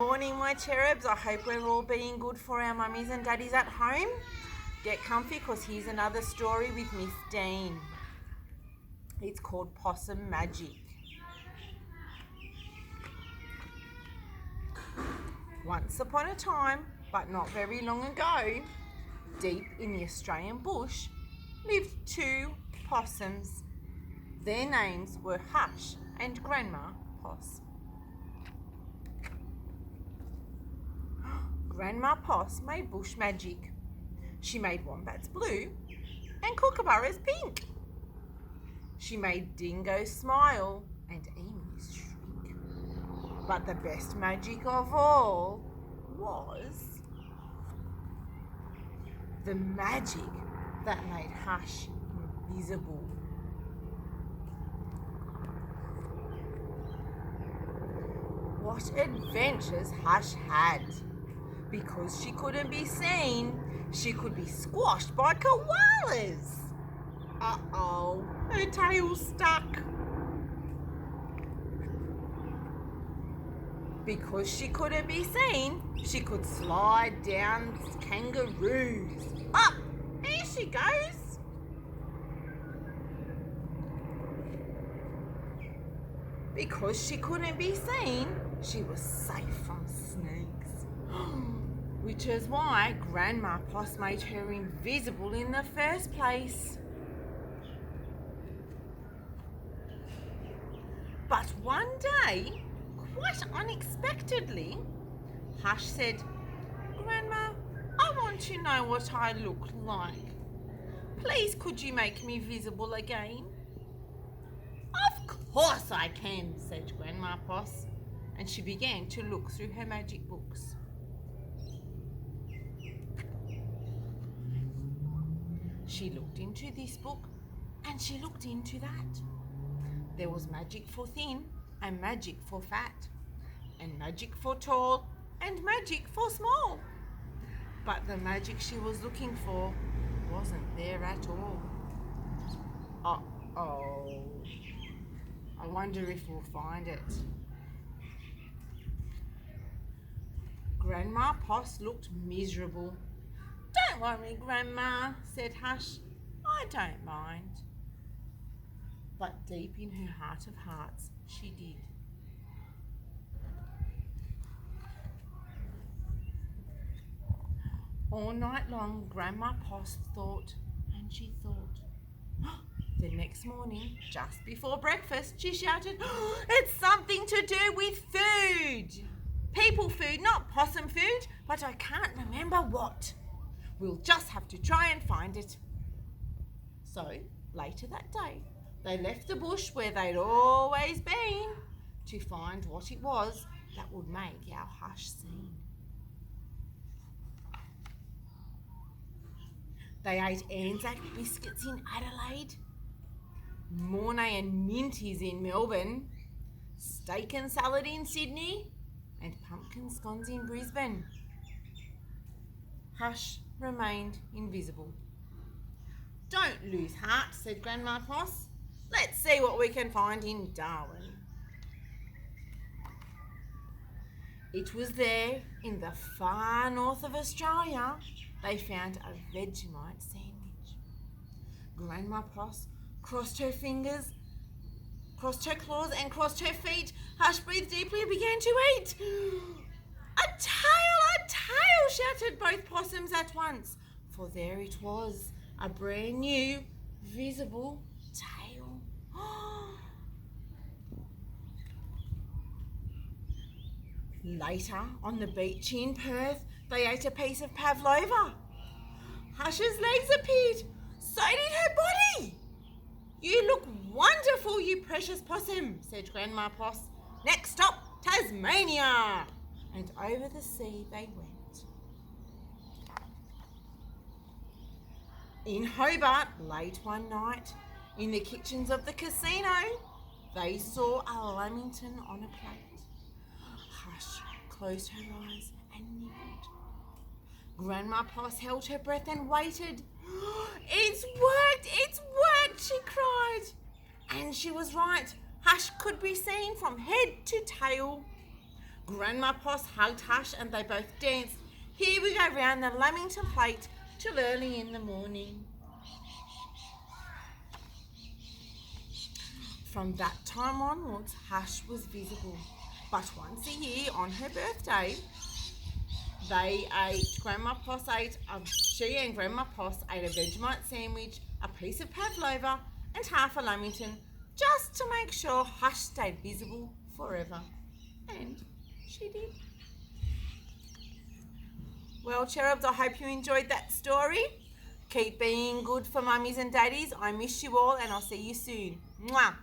morning, my cherubs. I hope we're all being good for our mummies and daddies at home. Get comfy because here's another story with Miss Dean. It's called Possum Magic. Once upon a time, but not very long ago, deep in the Australian bush, lived two possums. Their names were Hush and Grandma Poss. Grandma Poss made bush magic. She made wombats blue and kookaburras pink. She made dingoes smile and emus shrink. But the best magic of all was the magic that made Hush invisible. What adventures Hush had! Because she couldn't be seen, she could be squashed by koalas. Uh-oh, her tail stuck. Because she couldn't be seen, she could slide down kangaroos. Up, there she goes. Because she couldn't be seen, she was safe from snakes. Which is why Grandma Poss made her invisible in the first place. But one day, quite unexpectedly, Hush said, "Grandma, I want to know what I look like. Please, could you make me visible again?" "Of course I can," said Grandma Poss, and she began to look through her magic books. She looked into this book and she looked into that. There was magic for thin and magic for fat, and magic for tall and magic for small. But the magic she was looking for wasn't there at all. Uh-oh. I wonder if we'll find it. Grandma Poss looked miserable. "Don't worry, Grandma," said Hush. "I don't mind." But deep in her heart of hearts, she did. All night long, Grandma Poss thought and she thought. The next morning, just before breakfast, she shouted, "It's something to do with food! People food, not possum food, but I can't remember what. We'll just have to try and find it." So, later that day, they left the bush where they'd always been to find what it was that would make our Hush seen. They ate Anzac biscuits in Adelaide, Mornay and Minties in Melbourne, steak and salad in Sydney, and pumpkin scones in Brisbane. Hush remained invisible. "Don't lose heart," said Grandma Poss. "Let's see what we can find in Darwin." It was there, in the far north of Australia, they found a Vegemite sandwich. Grandma Poss crossed her fingers, crossed her claws and crossed her feet. Hush breathed deeply and began to eat. "A tail, a tail!" shouted both possums at once, for there it was, a brand new, visible tail. Later, on the beach in Perth, they ate a piece of pavlova. Hush's legs appeared, so did her body. "You look wonderful, you precious possum," said Grandma Poss. "Next stop, Tasmania." And over the sea they went. In Hobart, late one night, in the kitchens of the casino, they saw a lamington on a plate. Hush closed her eyes and nibbled. Grandma Poss held her breath and waited. "It's worked! It's worked!" she cried. And she was right. Hush could be seen from head to tail. Grandma Poss hugged Hush and they both danced. Here we go round the Lamington plate till early in the morning. From that time onwards, Hush was visible. But once a year on her birthday, she and Grandma Poss ate a Vegemite sandwich, a piece of pavlova and half a lamington, just to make sure Hush stayed visible forever. And she did. Well, cherubs, I hope you enjoyed that story. Keep being good for mummies and daddies. I miss you all and I'll see you soon. Mwah!